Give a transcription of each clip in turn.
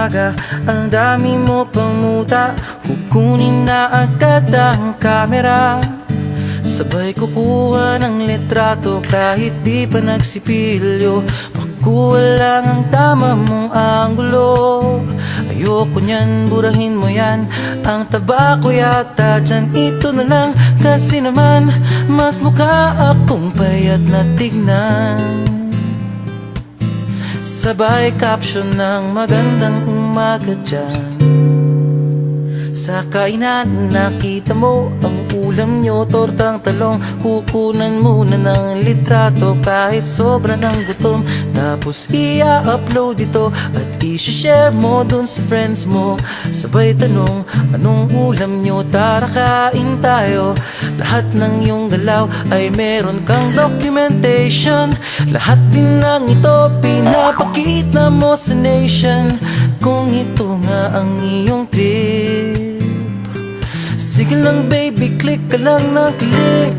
umaga, ang dami mo pang muta. Kukunin na agad ang kamera, sabay kukuha ng litrato kahit di pa nagsipilyo. Makuha lang ang tama mong anggulo. Ayoko niyan, burahin mo yan. Ang taba ko yata dyan, ito na lang. Kasi naman, mas mukha akong payat na tignan. Sabay caption ng magandang umaga dyan. Sa kainan nakita mo ang ulam nyo, tortang talong. Kukunan muna ng litrato kahit sobra ng gutom. Tapos i-upload ito at i-share mo dun sa friends mo. Sabay tanong, anong ulam nyo? Tara kain tayo. Lahat ng iyong galaw ay meron kang documentation. Lahat din ng ito pinapakita mo sa nation. Kung ito nga ang iyong trip, sige lang baby, click ka lang ng click.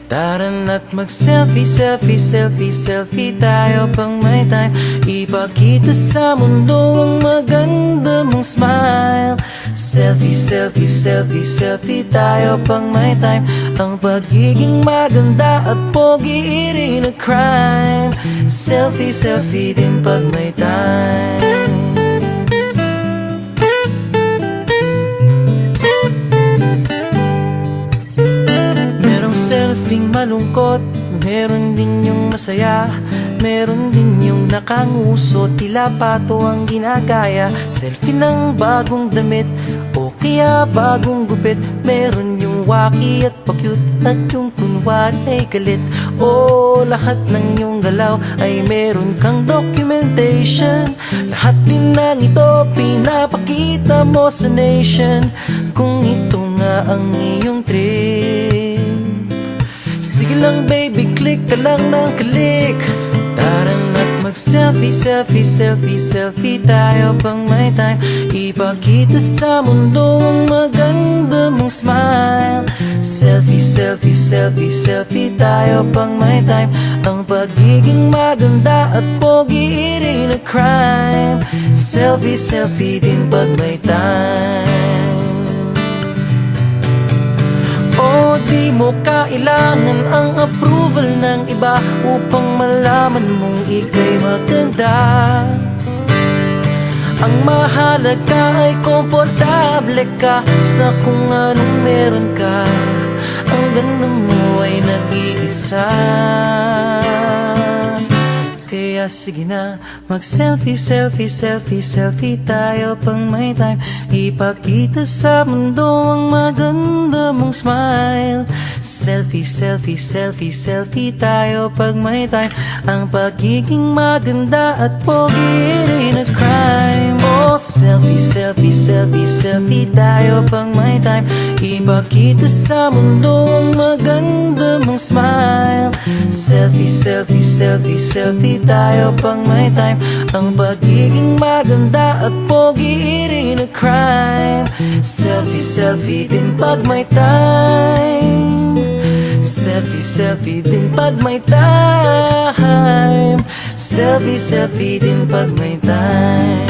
Tara na't mag-selfie, selfie, selfie, selfie tayo pang may time. Ipakita sa mundo ang maganda mong smile. Selfie, selfie, selfie, selfie tayo pang may time. Ang pagiging maganda at pogi rin na crime. Selfie, selfie din pag may time. Selfing malungkot, meron din yung masaya. Meron din yung nakanguso, tila pato ang ginagaya. Selfie ng bagong damit o kaya bagong gupit. Meron yung waki at pa-cute at yung kunwari ay galit. O lahat ng yung galaw ay meron kang documentation. Lahat din ng ito pinapakita mo sa nation. Kung ito nga ang iyong trip, sige lang baby, click ka lang ng click. Tara na't mag-selfie, selfie, selfie, selfie tayo pang may time. Ipakita sa mundo ang maganda mong smile. Selfie, selfie, selfie, selfie tayo pang may time. Ang pagiging maganda at pogi rin na crime. Selfie, selfie din pag may time. O di mo kailangan ang approval ng iba upang malaman mong ika'y maganda. Ang mahalaga ay komportable ka sa kung anong meron ka. Ang ganda mo ay nag-iisa. Kaya sige na, mag-selfie, selfie, selfie, selfie tayo pang may time. Ipakita sa mundo ang maganda mong smile. Selfie, selfie, selfie, selfie tayo pag may time. Ang pagiging maganda at pogi rin na crime. Oh, selfie, selfie, selfie, selfie tayo pang may time. Ipakita sa mundo ang maganda mong smile. Selfie, selfie, selfie, selfie tayo pang may time. Ang pagiging maganda at pogi rin na crime. Selfie, selfie din pag may time. Selfie, selfie din pag may time. Selfie, selfie din pag may time.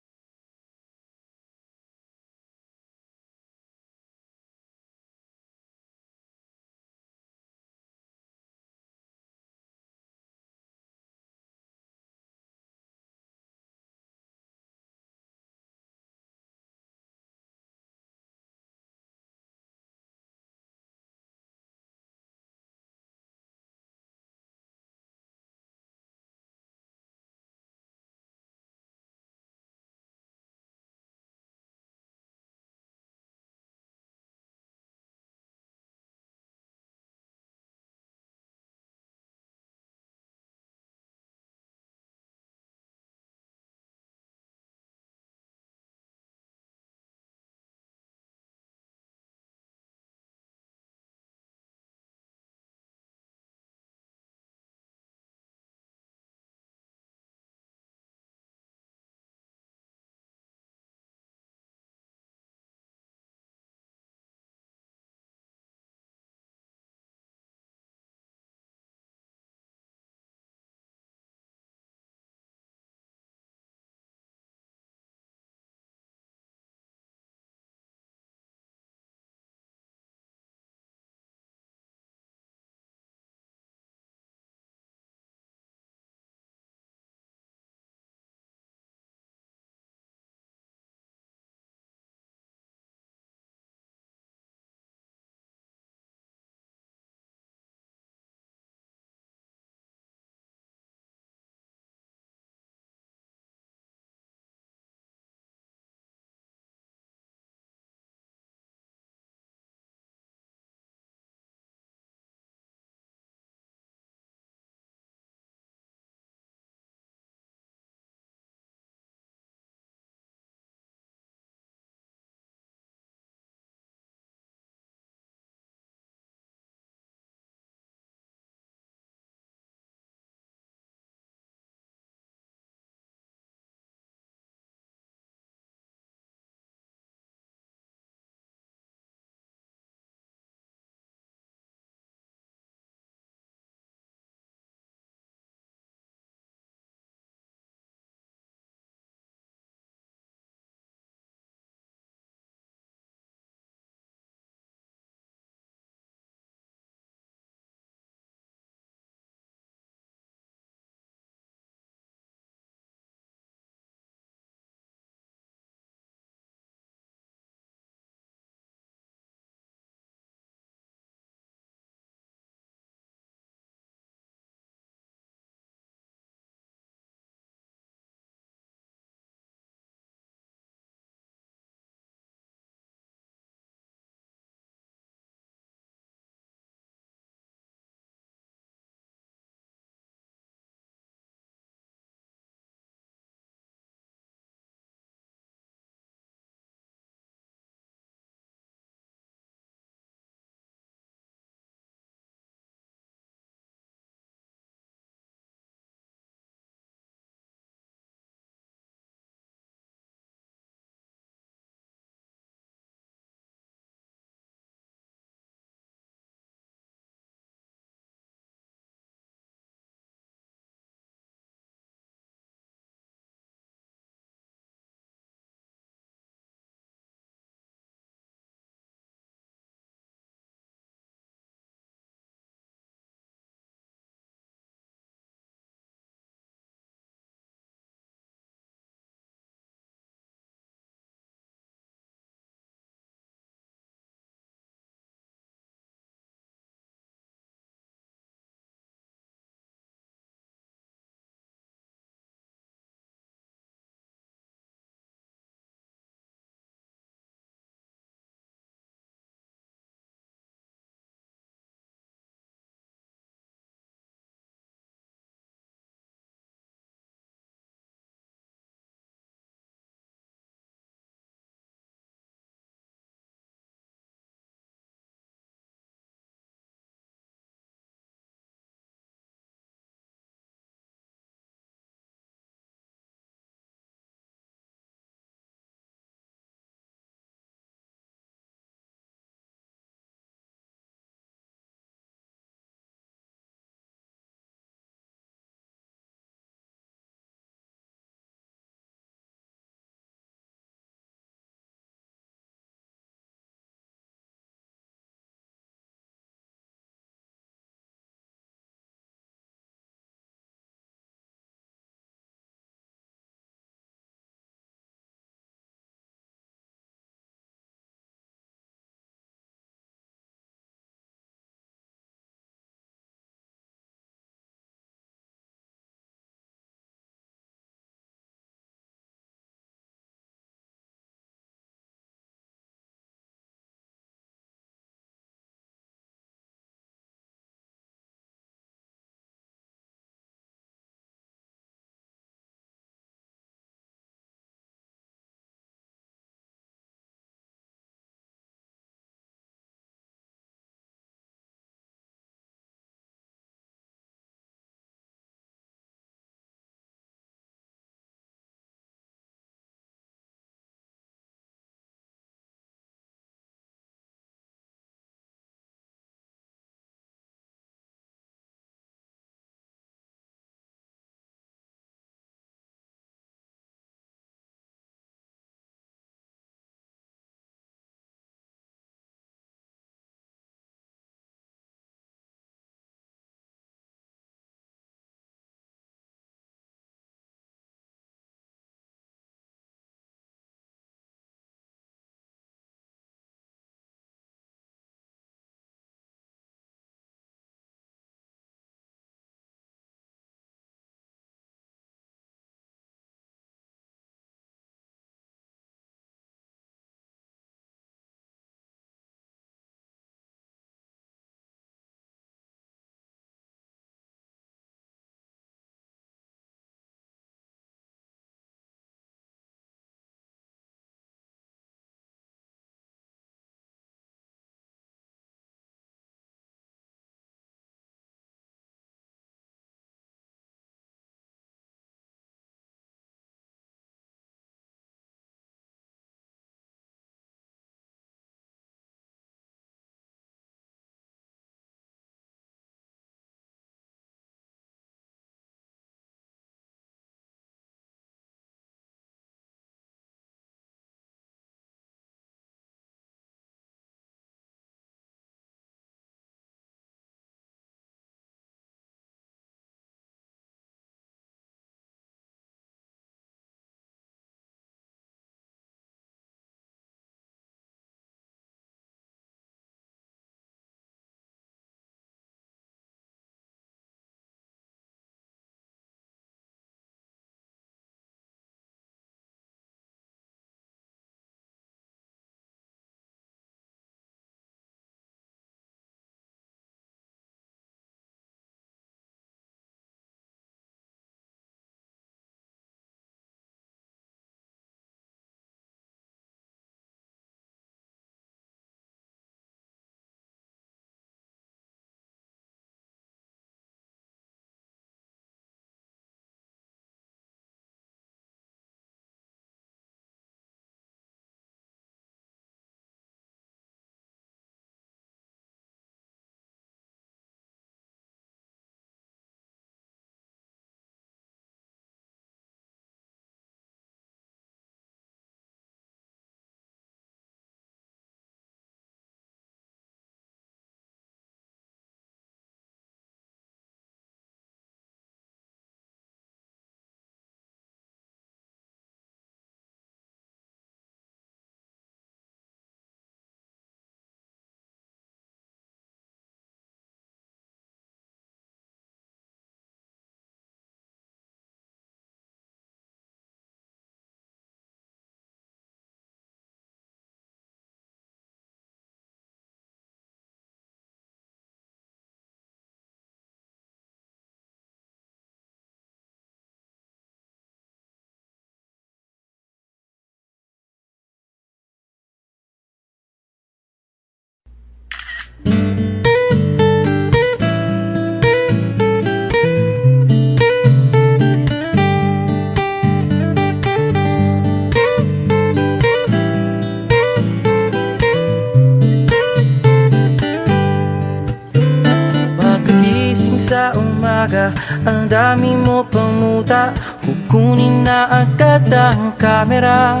umaga, ang dami mo pang muta. Kukunin na agad ang kamera,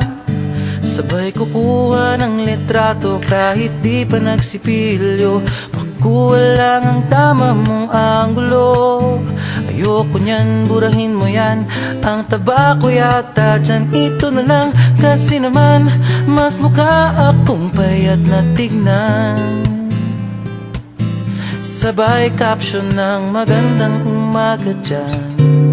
sabay kukuha ng litrato kahit di pa nagsipilyo. Makuha lang ang tama mong anggulo. Ayoko niyan, burahin mo yan. Ang taba ko yata dyan, ito na lang. Kasi naman, mas mukha akong payat na tignan. Sabay caption ng magandang umaga dyan.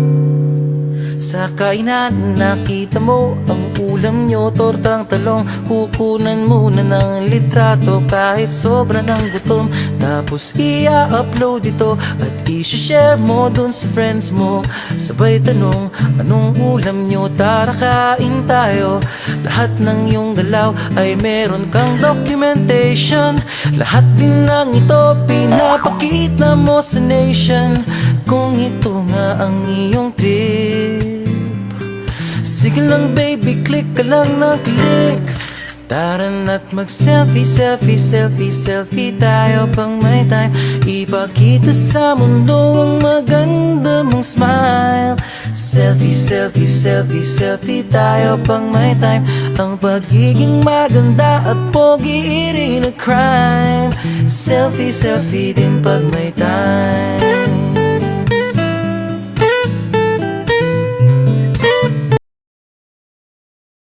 Sa kainan nakita mo ang ulam nyo, tortang talong. Kukunan muna ng litrato kahit sobra ng gutom. Tapos i-upload ito at i-share mo dun sa friends mo. Sabay tanong, anong ulam nyo? Tara kain tayo. Lahat ng iyong galaw ay meron kang documentation. Lahat din ng ito pinapakita mo sa nation. Kung ito nga ang iyong trip, sige lang baby, click ka lang na click. Tara na't mag-selfie, selfie, selfie, selfie tayo pang may time. Ipakita sa mundo ang maganda mong smile. Selfie, selfie, selfie, selfie tayo pang may time. Ang pagiging maganda at pogi rin na crime. Selfie, selfie din pag may time.